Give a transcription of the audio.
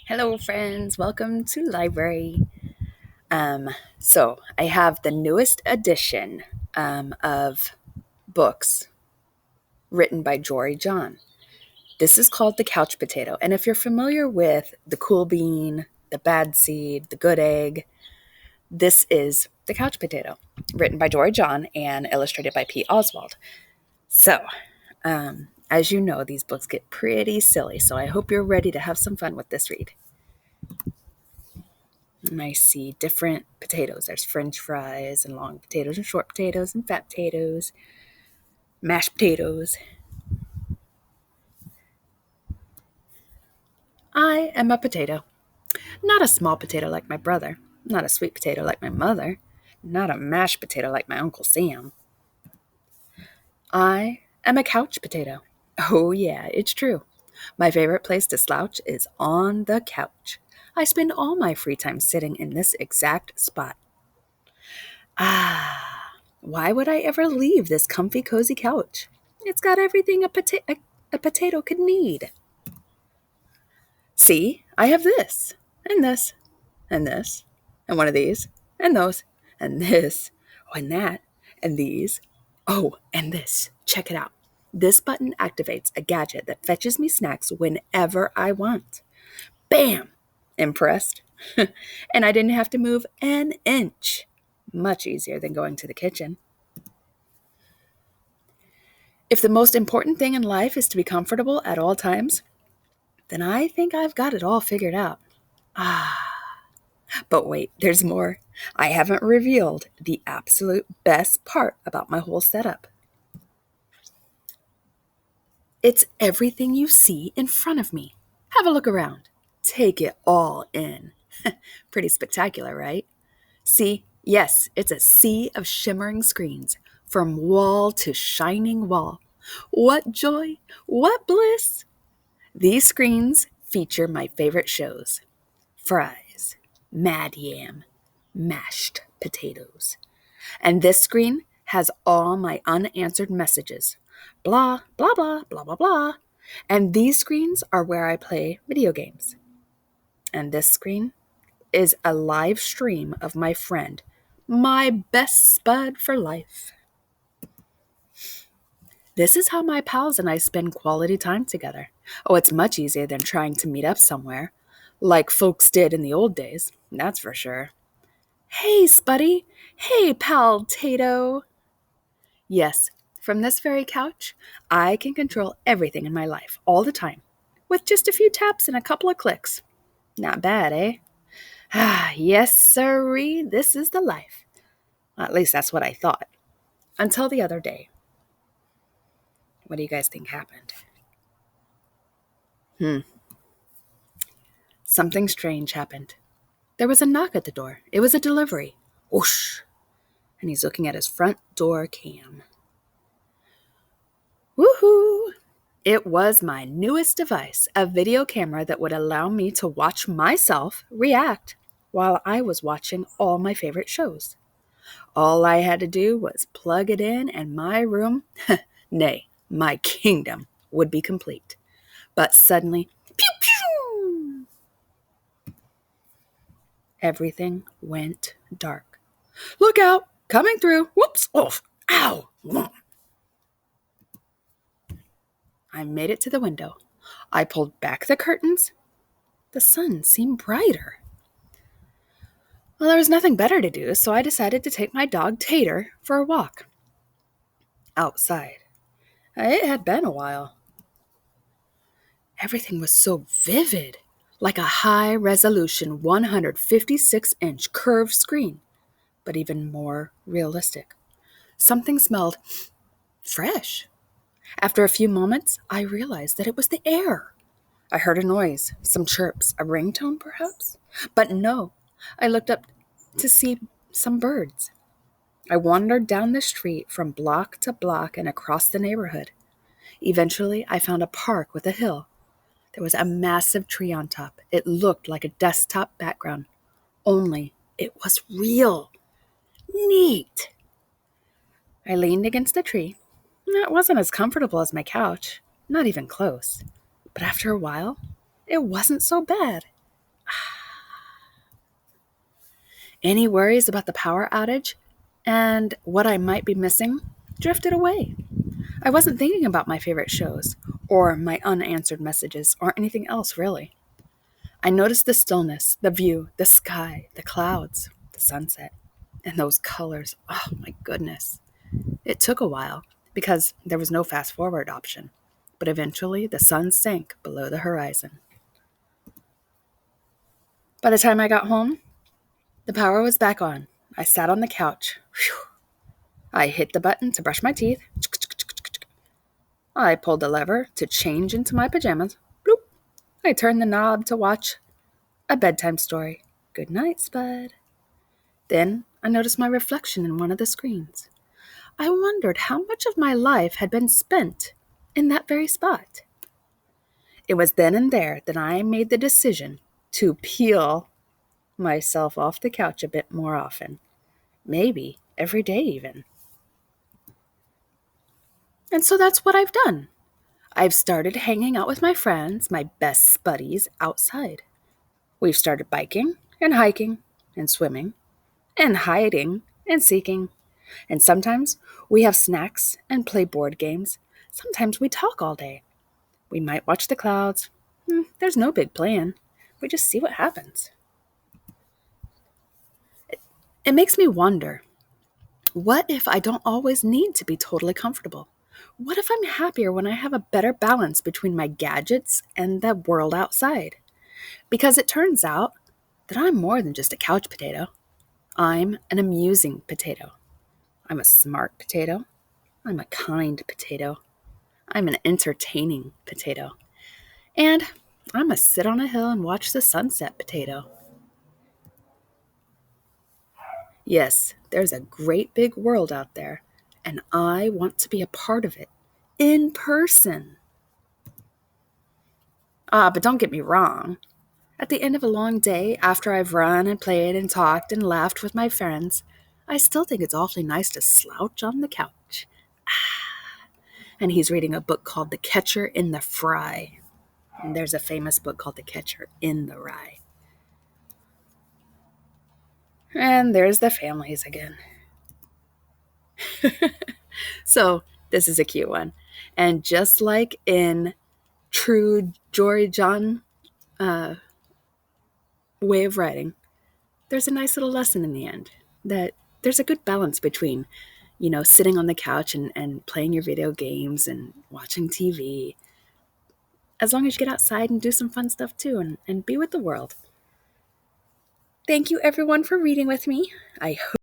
Hello, friends. Welcome to library. So I have the newest edition of books written by Jory John. This is called The Couch Potato. And if you're familiar with The Cool Bean, The Bad Seed, The Good Egg, this is The Couch Potato, written by Jory John and illustrated by Pete Oswald. So, as you know, these books get pretty silly, so I hope you're ready to have some fun with this read. And I see different potatoes. There's French fries and long potatoes and short potatoes and fat potatoes, mashed potatoes. I am a potato. Not a small potato like my brother. Not a sweet potato like my mother. Not a mashed potato like my Uncle Sam. I am a couch potato. Oh, yeah, it's true. My favorite place to slouch is on the couch. I spend all my free time sitting in this exact spot. Why would I ever leave this comfy, cozy couch? It's got everything a potato could need. See, I have this, and this, and this, and one of these, and those, and this, and that, and these. Oh, and this. Check it out. This button activates a gadget that fetches me snacks whenever I want. Bam! Impressed? And I didn't have to move an inch. Much easier than going to the kitchen. If the most important thing in life is to be comfortable at all times, then I think I've got it all figured out. But wait, there's more. I haven't revealed the absolute best part about my whole setup. It's everything you see in front of me. Have a look around. Take it all in. Pretty spectacular, right? See, yes, it's a sea of shimmering screens, from wall to shining wall. What joy! What bliss! These screens feature my favorite shows: Fries, Mad Yam, Mashed Potatoes. And this screen has all my unanswered messages. Blah, blah, blah, blah, blah, blah. And these screens are where I play video games. And this screen is a live stream of my friend, my best spud for life. This is how my pals and I spend quality time together. Oh, it's much easier than trying to meet up somewhere, like folks did in the old days, that's for sure. Hey, Spuddy. Hey, pal Tato. Yes, from this very couch, I can control everything in my life all the time, with just a few taps and a couple of clicks. Not bad, eh? Yes, sirree, this is the life. At least that's what I thought. Until the other day. What do you guys think happened? Something strange happened. There was a knock at the door. It was a delivery. Whoosh! And he's looking at his front door cam. Woohoo! It was my newest device, a video camera that would allow me to watch myself react while I was watching all my favorite shows. All I had to do was plug it in and my room, nay, my kingdom, would be complete. But suddenly, pew pew! Everything went dark. Look out! Coming through! Whoops! Oof! Ow! I made it to the window. I pulled back the curtains. The sun seemed brighter. Well, there was nothing better to do, so I decided to take my dog Tater for a walk. Outside. It had been a while. Everything was so vivid, like a high-resolution 156-inch curved screen, but even more realistic. Something smelled fresh. After a few moments, I realized that it was the air. I heard a noise, some chirps, a ringtone perhaps? But no, I looked up to see some birds. I wandered down the street from block to block and across the neighborhood. Eventually, I found a park with a hill. There was a massive tree on top. It looked like a desktop background, only it was real. Neat. I leaned against the tree. It wasn't as comfortable as my couch, not even close. But after a while, it wasn't so bad. Any worries about the power outage and what I might be missing drifted away. I wasn't thinking about my favorite shows, or my unanswered messages, or anything else really. I noticed the stillness, the view, the sky, the clouds, the sunset, and those colors. Oh my goodness. It took a while because there was no fast forward option, but eventually the sun sank below the horizon. By the time I got home, the power was back on. I sat on the couch. Whew. I hit the button to brush my teeth. I pulled the lever to change into my pajamas. Bloop. I turned the knob to watch a bedtime story. Good night, Spud. Then I noticed my reflection in one of the screens. I wondered how much of my life had been spent in that very spot. It was then and there that I made the decision to peel myself off the couch a bit more often. Maybe every day even. And so that's what I've done. I've started hanging out with my friends, my best buddies, outside. We've started biking and hiking and swimming and hiding and seeking. And sometimes we have snacks and play board games. Sometimes we talk all day. We might watch the clouds. There's no big plan. We just see what happens. It makes me wonder, what if I don't always need to be totally comfortable? What if I'm happier when I have a better balance between my gadgets and the world outside? Because it turns out that I'm more than just a couch potato. I'm an amusing potato. I'm a smart potato. I'm a kind potato. I'm an entertaining potato. And I'm a sit on a hill and watch the sunset potato. Yes, there's a great big world out there, and I want to be a part of it in person. But don't get me wrong. At the end of a long day, after I've run and played and talked and laughed with my friends, I still think it's awfully nice to slouch on the couch. And he's reading a book called The Catcher in the Fry. And there's a famous book called The Catcher in the Rye. And there's the families again. So this is a cute one. And just like in true Jory John way of writing, there's a nice little lesson in the end that there's a good balance between, sitting on the couch and playing your video games and watching TV, as long as you get outside and do some fun stuff too and be with the world. Thank you everyone for reading with me. I hope